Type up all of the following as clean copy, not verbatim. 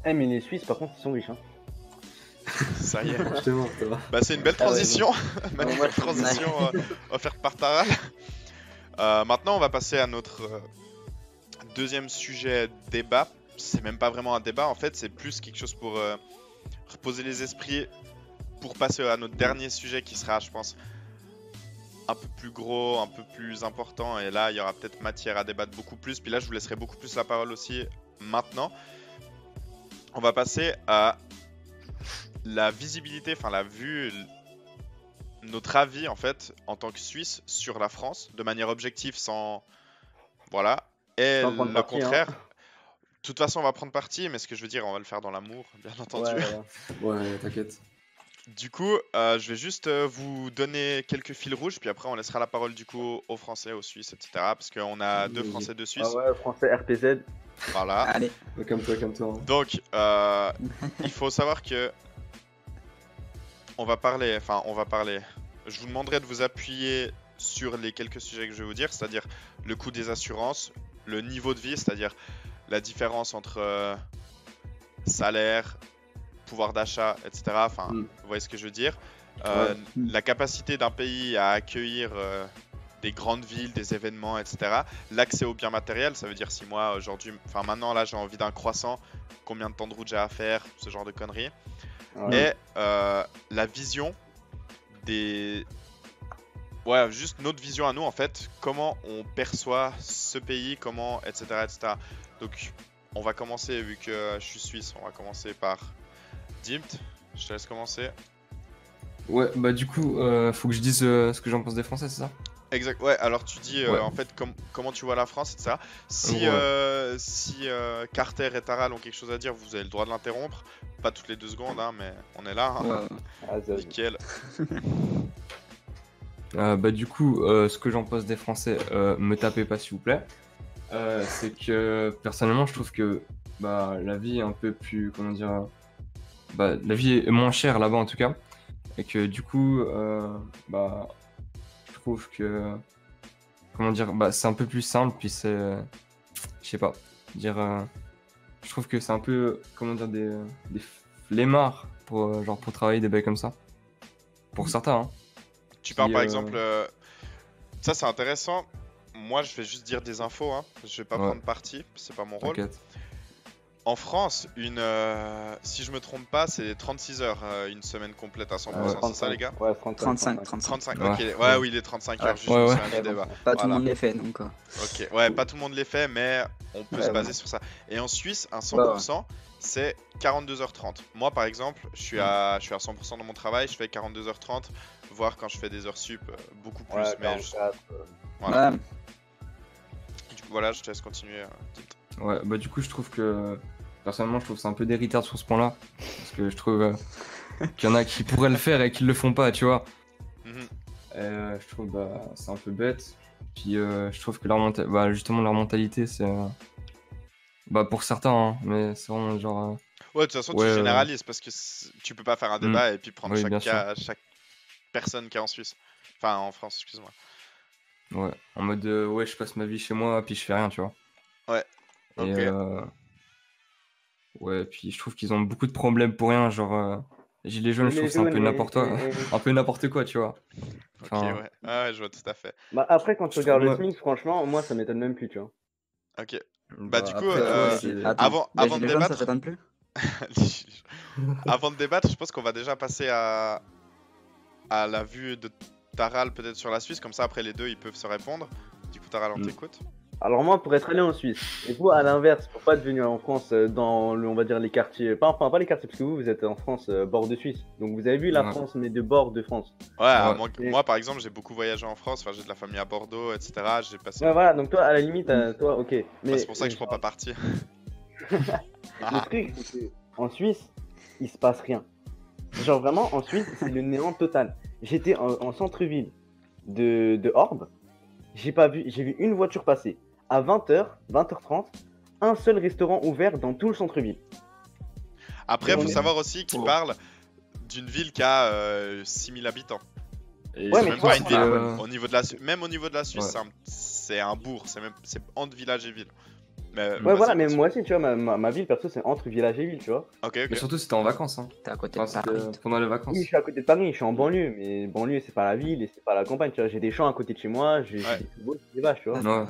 Eh, mais les Suisses, par contre, ils sont riches. Hein. Ça y est. Justement, toi. Bah, c'est une belle transition. Ouais, Magnifique transition offerte par Taral. Maintenant, on va passer à notre deuxième sujet débat. C'est même pas vraiment un débat, en fait, c'est plus quelque chose pour reposer les esprits pour passer à notre dernier sujet qui sera, je pense, un peu plus gros, un peu plus important. Et là, il y aura peut-être matière à débattre beaucoup plus. Puis là, je vous laisserai beaucoup plus la parole aussi maintenant. On va passer à la visibilité, enfin la vue, notre avis en fait en tant que Suisse sur la France de manière objective sans voilà et Sans prendre le parti, contraire. hein. De toute façon on va prendre parti mais ce que je veux dire on va le faire dans l'amour bien entendu. Ouais, voilà. Ouais, t'inquiète. Du coup je vais juste vous donner quelques fils rouges puis après on laissera la parole du coup aux Français, aux Suisses etc. Parce qu'on a deux Français, deux Suisses. Ah ouais, français RPZ. Voilà. Allez. Ouais, comme toi, comme toi. Hein. Donc il faut savoir que on va parler. Je vous demanderai de vous appuyer sur les quelques sujets que je vais vous dire, c'est-à-dire le coût des assurances, le niveau de vie, c'est-à-dire la différence entre salaire, pouvoir d'achat, etc. Enfin, vous voyez ce que je veux dire. La capacité d'un pays à accueillir des grandes villes, des événements, etc. L'accès aux biens matériels, ça veut dire si moi aujourd'hui, enfin maintenant là j'ai envie d'un croissant, combien de temps de route j'ai à faire, ce genre de conneries. Ouais. Et la vision des... Ouais, juste notre vision à nous en fait, comment on perçoit ce pays, comment, etc. etc. Donc on va commencer, vu que je suis suisse, on va commencer par Dimt, je te laisse commencer. Ouais, bah du coup, faut que je dise ce que j'en pense des Français, c'est ça? Exact, ouais, alors tu dis Ouais. en fait comment tu vois la France, etc. Si, Ouais. si Carter et Taral ont quelque chose à dire, vous avez le droit de l'interrompre. Pas toutes les 2 secondes, hein, mais on est là. Hein. Ouais. Ah, ça, Nickel. Bah du coup, ce que j'en pense des Français, me tapez pas s'il vous plaît. C'est que personnellement, je trouve que bah la vie est un peu plus, comment dire, bah la vie est moins chère là-bas en tout cas, et que du coup, bah je trouve que, comment dire, bah c'est un peu plus simple, puis c'est, je sais pas, dire, je trouve que c'est un peu, comment dire, des flemmards pour genre pour travailler des bails comme ça, pour certains. Hein. Tu parles Qui, par exemple, ça c'est intéressant. Moi je vais juste dire des infos, hein. Je vais pas Ouais. prendre parti, c'est pas mon rôle. T'inquiète. En France, si je me trompe pas, c'est 36 heures une semaine complète à 100%, c'est ça les gars? Ouais, 35. 35, Ouais. ok. Ouais, oui, les 35 heures, juste Ouais, je me ouais. souviens du débat. Pas tout le Voilà. monde les fait donc. Ok, ouais, pas tout le monde les fait, mais on peut se baser sur ça. Et en Suisse, un 100%, c'est 42h30. Moi, par exemple, je suis à 100% dans mon travail, je fais 42h30, voire quand je fais des heures sup, beaucoup plus. Ouais, Mais 44, voilà. Ouais. Du coup, voilà, je te laisse continuer. Ouais, bah du coup, je trouve que, personnellement, je trouve que c'est un peu déritard sur ce point-là. Parce que je trouve qu'il y en a qui pourraient le faire et qui le font pas, tu vois. Mhm. Je trouve bah c'est un peu bête. Puis je trouve que bah, justement, leur mentalité, c'est... bah pour certains, hein, mais c'est vraiment genre... Ouais, de toute façon, Ouais, tu généralises parce que tu peux pas faire un débat et puis prendre Oui, chaque bien cas, chaque personne qui est en Suisse. Enfin, en France, excuse-moi. Ouais, en mode ouais, je passe ma vie chez moi, puis je fais rien, tu vois. Ouais, Et ok. ouais, puis je trouve qu'ils ont beaucoup de problèmes pour rien, genre... Gilets jaunes, je trouve Les que c'est un peu jaunes n'importe un peu n'importe quoi, tu vois. Ok, Enfin, ouais. Ah, ouais, je vois tout à fait. Bah, après, quand tu je regardes trouve, le moi- SMIC, franchement, moi, ça m'étonne même plus, tu vois. Ok. Bah, bah, du coup, après, tu vois, Attends, les avant de gilets jaunes, ça débattre, t'étonne plus? avant de débattre, je pense qu'on va déjà passer à la vue de Taral peut-être sur la Suisse, comme ça après les deux ils peuvent se répondre. Du coup, Taral, on t'écoute. Alors moi, pour être allé en Suisse, et vous, à l'inverse, pour pas être venu en France dans, on va dire, les quartiers, enfin pas les quartiers, parce que vous êtes en France, bord de Suisse. Donc vous avez vu la Ouais. France, mais de bord de France. Ouais, Ouais. moi par exemple, j'ai beaucoup voyagé en France, enfin j'ai de la famille à Bordeaux, etc. J'ai passé. Ouais, voilà, donc toi, à la limite, toi, ok. Mais C'est pour ça que je prends pas parti. le truc, c'est que en Suisse, il se passe rien. Genre vraiment, en Suisse, c'est le néant total. J'étais en centre-ville de Orbe, j'ai vu une voiture passer. À 20h, 20h30, un seul restaurant ouvert dans tout le centre-ville. Après, Et on faut est- savoir aussi qu'il parle d'une ville qui a 6000 habitants. Et Ouais, C'est mais même toi, pas une ville. euh, Même au niveau de la Suisse, Ouais. c'est un bourg, c'est entre village et ville. Mais Ouais, voilà, vas-y, mais continue. moi aussi, tu vois, ma ville, perso, c'est entre village et ville, tu vois. Ok, Mais ok. surtout, c'était en vacances. Hein. T'es à côté Enfin, de Paris. c'était pendant les vacances. Oui, je suis à côté de Paris, je suis en banlieue, mais banlieue, c'est pas la ville et c'est pas la campagne, tu vois. J'ai des champs à côté de chez moi, j'ai Ouais. des chevaux, des vaches, tu vois. Ouais.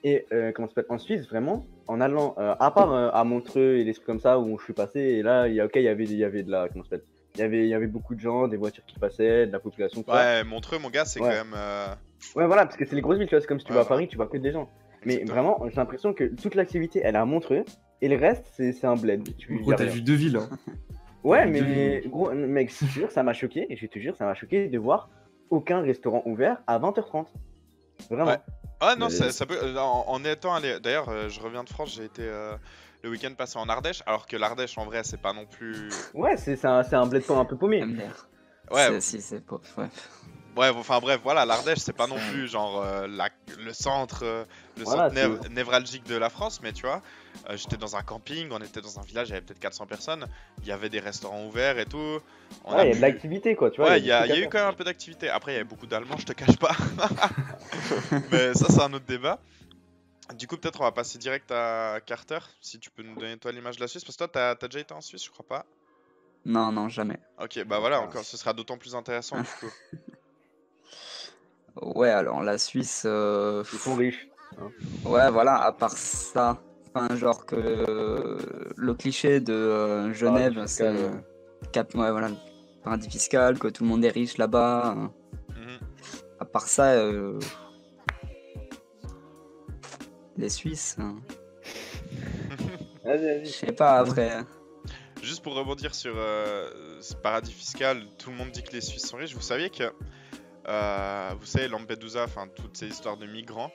Et comment ça s'appelle en Suisse, vraiment, en allant, à part à Montreux et les trucs comme ça où je suis passé, et là, il y avait de la. Comment ça s'appelle il y avait beaucoup de gens, des voitures qui passaient, de la population, tout ça. Ouais, Montreux, mon gars, c'est Ouais. quand même. Ouais, voilà, parce que c'est les grosses villes, tu vois. C'est comme si tu Ouais, vas à voilà. Paris, tu vois que des gens. Mais Exactement. vraiment, j'ai l'impression que toute l'activité, elle est à Montreux, et le reste, c'est un bled. Y Gros, a t'as rien. vu deux villes. Hein. Ouais, T'as vu deux mais villes. gros, mec, je te jure, ça m'a choqué, et je te jure, ça m'a choqué de voir aucun restaurant ouvert à 20h30. Vraiment. Ouais. Ah non, Mais- ça peut. En étant allé. D'ailleurs, je reviens de France, j'ai été le week-end passé en Ardèche, alors que l'Ardèche, en vrai, c'est pas non plus. Ouais, c'est un bled un peu paumé. MDR. Ouais. Si, c'est pas. Ouais. Ouais, enfin bref, voilà, l'Ardèche, c'est pas non plus genre le centre, Voilà, névralgique de la France, mais tu vois, j'étais dans un camping, on était dans un village, il y avait peut-être 400 personnes, il y avait des restaurants ouverts et tout. On Ouais, il y a pu- de l'activité, quoi, tu vois. Ouais, il y a des trucs à eu faire. quand même un peu d'activité. Après, il y avait beaucoup d'Allemands, je te cache pas. Mais ça, c'est un autre débat. Du coup, peut-être on va passer direct à Carter, si tu peux nous donner toi l'image de la Suisse, parce que toi, t'as déjà été en Suisse, je crois pas. Non, jamais. Ok, bah voilà, encore, ce sera d'autant plus intéressant du coup. Ouais, alors la Suisse. Ils sont riches. Ouais, voilà, à part ça. Enfin, genre que le cliché de Genève, Paradis c'est. fiscal, Ouais, voilà, le paradis fiscal, que tout le monde est riche là-bas. Mhm. À part ça, les Suisses, Vas-y, je vas-y. sais pas après. Juste pour rebondir sur ce paradis fiscal, tout le monde dit que les Suisses sont riches. Vous saviez que, vous savez, Lampedusa, enfin toutes ces histoires de migrants,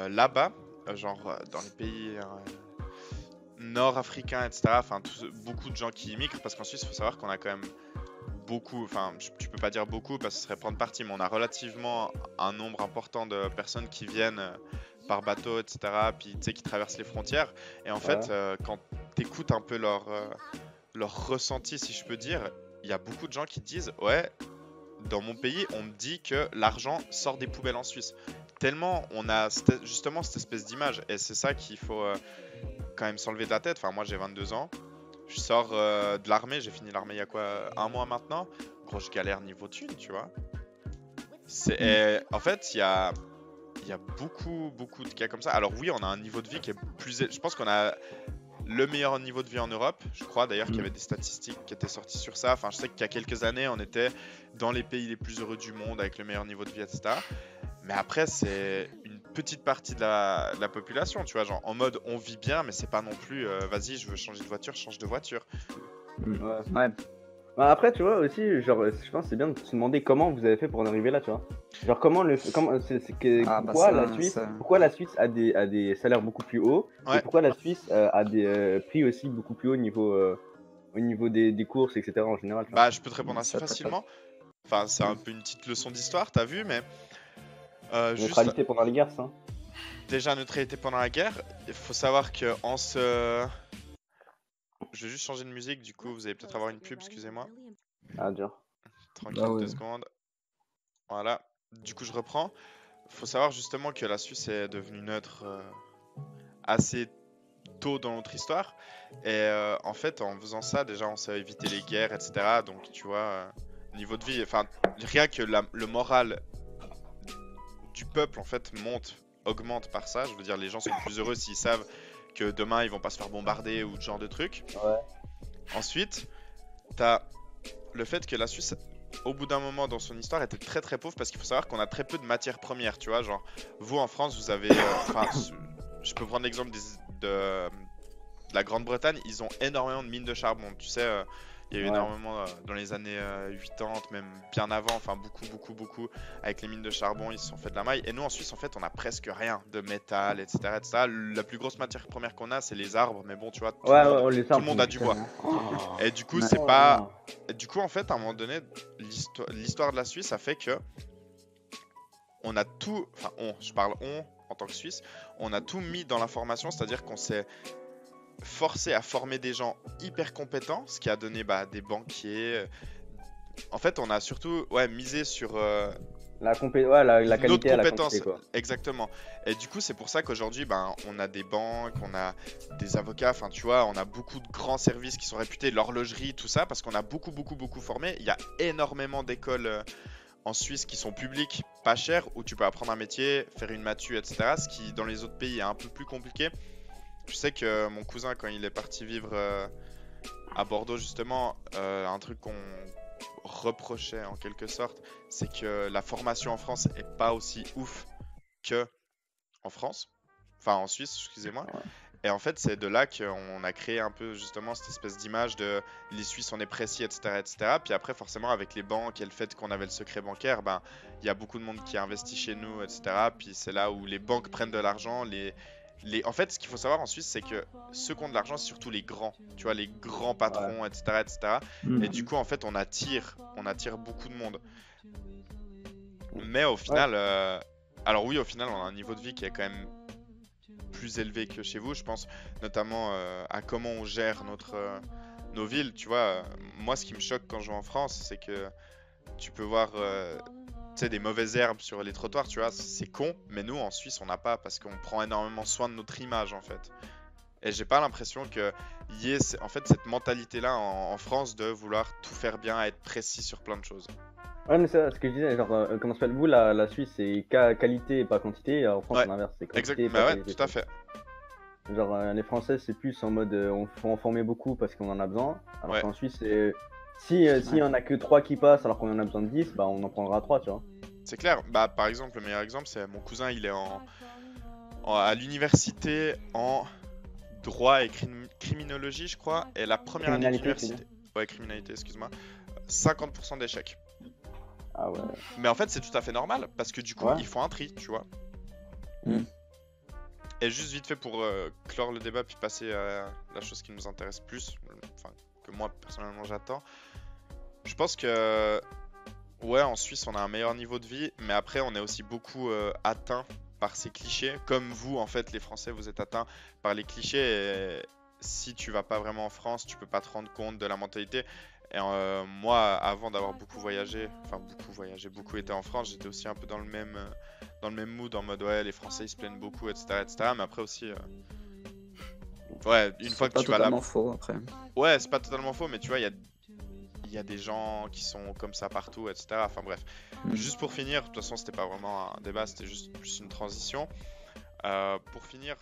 là-bas, dans les pays nord-africains, etc., enfin beaucoup de gens qui immigrent, parce qu'en Suisse, il faut savoir qu'on a quand même beaucoup, enfin tu peux pas dire beaucoup parce que ce serait prendre parti, mais on a relativement un nombre important de personnes qui viennent par bateau, etc., puis tu sais, qui traversent les frontières. Et en fait, quand t'écoutes un peu leur ressenti, si je peux dire, il y a beaucoup de gens qui disent ouais, dans mon pays, on me dit que l'argent sort des poubelles en Suisse. Tellement on a justement cette espèce d'image, et c'est ça qu'il faut quand même s'enlever de la tête. Enfin, moi j'ai 22 ans, je sors de l'armée, j'ai fini l'armée il y a quoi, un mois maintenant. Gros, je galère niveau thune, tu vois. En fait, il y a beaucoup de cas comme ça. Alors oui, on a un niveau de vie qui est plus... Je pense qu'on a le meilleur niveau de vie en Europe. Je crois d'ailleurs qu'il y avait des statistiques qui étaient sorties sur ça. Enfin, je sais qu'il y a quelques années, on était dans les pays les plus heureux du monde avec le meilleur niveau de vie, etc. Mais après, c'est une petite partie de la population, tu vois, genre en mode on vit bien, mais c'est pas non plus vas-y, je veux changer de voiture, change de voiture. Ouais. Ouais. Bah, après, tu vois, aussi, genre, je pense que c'est bien de se demander comment vous avez fait pour en arriver là, tu vois. Genre, pourquoi ça, la Suisse, ça- pourquoi la Suisse a des salaires beaucoup plus hauts, Ouais. et pourquoi la Suisse a des prix aussi beaucoup plus hauts au niveau des courses, etc. en général, tu vois. Bah, je peux te répondre assez Ça, facilement. Enfin, c'est un peu une petite leçon d'histoire, t'as vu, mais juste Neutralité pendant les guerres, ça. déjà neutralité pendant la guerre. Il faut savoir que en ce... Je vais juste changer de musique, du coup, vous allez peut-être avoir une pub, excusez-moi. Ah, dur. Tranquille, Ah ouais. 2 secondes. Voilà. Du coup, je reprends. Faut savoir justement que la Suisse est devenue neutre assez tôt dans notre histoire. Et en fait, en faisant ça, déjà, on s'est évité les guerres, etc. Donc, tu vois, niveau de vie, enfin, rien que le moral du peuple, en fait, augmente par ça. Je veux dire, les gens sont plus heureux s'ils savent que demain, ils vont pas se faire bombarder ou ce genre de trucs. Ouais. Ensuite, t'as le fait que la Suisse, au bout d'un moment dans son histoire, était très très pauvre parce qu'il faut savoir qu'on a très peu de matières premières, tu vois. Genre, vous en France, vous avez. Enfin, je peux prendre l'exemple de la Grande-Bretagne, ils ont énormément de mines de charbon. Tu sais, il y a eu Ouais. énormément dans les années 80, même bien avant, enfin beaucoup, avec les mines de charbon, ils se sont fait de la maille. Et nous en Suisse, en fait, on a presque rien de métal, etc. La plus grosse matière première qu'on a, c'est les arbres, mais bon, tu vois, tout le monde a du bois. Et du coup, Ouais. c'est pas. Et du coup, en fait, à un moment donné, l'histoire de la Suisse a fait que on a tout. Enfin, je parle en tant que Suisse, on a tout mis dans la formation, c'est-à-dire qu'on s'est forcé à former des gens hyper compétents, ce qui a donné des banquiers. En fait, on a surtout misé sur la qualité à la compétence, quantité, quoi. exactement. Et du coup, c'est pour ça qu'aujourd'hui, ben, on a des banques, on a des avocats, enfin, tu vois, on a beaucoup de grands services qui sont réputés, l'horlogerie, tout ça, parce qu'on a beaucoup formé. Il y a énormément d'écoles en Suisse qui sont publiques, pas chères, où tu peux apprendre un métier, faire une matu, etc. Ce qui, dans les autres pays, est un peu plus compliqué. Je sais que mon cousin, quand il est parti vivre à Bordeaux, justement, un truc qu'on reprochait en quelque sorte, c'est que la formation en France est pas aussi ouf que en France, enfin en Suisse, excusez-moi. Ouais. Et en fait, c'est de là qu'on a créé un peu justement cette espèce d'image de les Suisses on est précis, etc., etc. Puis après, forcément, avec les banques et le fait qu'on avait le secret bancaire, ben il y a beaucoup de monde qui a investi chez nous, etc. Puis c'est là où les banques prennent de l'argent. En fait, ce qu'il faut savoir en Suisse, c'est que ceux qui ont de l'argent, c'est surtout les grands, tu vois, les grands patrons, etc., etc. Et du coup, en fait, on attire beaucoup de monde. Mais au final, alors oui, au final, on a un niveau de vie qui est quand même plus élevé que chez vous, je pense, notamment à comment on gère nos villes. Tu vois, moi, ce qui me choque quand je vais en France, c'est que tu peux voir tu sais, des mauvaises herbes sur les trottoirs, tu vois, c'est con, mais nous, en Suisse, on n'a pas, parce qu'on prend énormément soin de notre image, en fait. Et j'ai pas l'impression qu'il y ait en fait cette mentalité-là en France de vouloir tout faire bien, être précis sur plein de choses. Ouais, mais c'est ce que je disais, genre, comment ça s'appelle, vous, la Suisse, c'est qualité et pas quantité, et en France, Ouais, c'est l'inverse, c'est quantité exactement, et bah pas ouais, qualité. tout à fait. Genre, les Français, c'est plus en mode, on faut en former beaucoup parce qu'on en a besoin, alors Ouais. qu'en Suisse, s'il y en a que 3 qui passent alors qu'on en a besoin de 10, bah on en prendra 3, tu vois. C'est clair. Bah, par exemple, le meilleur exemple, c'est mon cousin, il est à l'université en droit et criminologie, je crois, et la première année Criminalité, tu d'université. Ouais, criminalité, excuse-moi. 50% d'échecs. Ah ouais. Mais en fait, c'est tout à fait normal, parce que du coup, Ouais. ils font un tri, tu vois. Mm. Et juste vite fait pour clore le débat, puis passer à la chose qui nous intéresse plus, enfin, que moi, personnellement, j'attends. Je pense que, ouais, en Suisse, on a un meilleur niveau de vie, mais après, on est aussi beaucoup atteint par ces clichés. Comme vous, en fait, les Français, vous êtes atteints par les clichés. Et si tu vas pas vraiment en France, tu peux pas te rendre compte de la mentalité. Et moi, avant d'avoir beaucoup voyagé, beaucoup été en France, j'étais aussi un peu dans le même mood, en mode ouais, les Français ils se plaignent beaucoup, etc., etc. Mais après aussi, ouais, une fois que tu vas là, C'est pas totalement faux après. ouais, c'est pas totalement faux, mais tu vois, il y a des gens qui sont comme ça partout, etc. Enfin bref. Juste pour finir, de toute façon, c'était pas vraiment un débat, c'était juste plus une transition. Pour finir,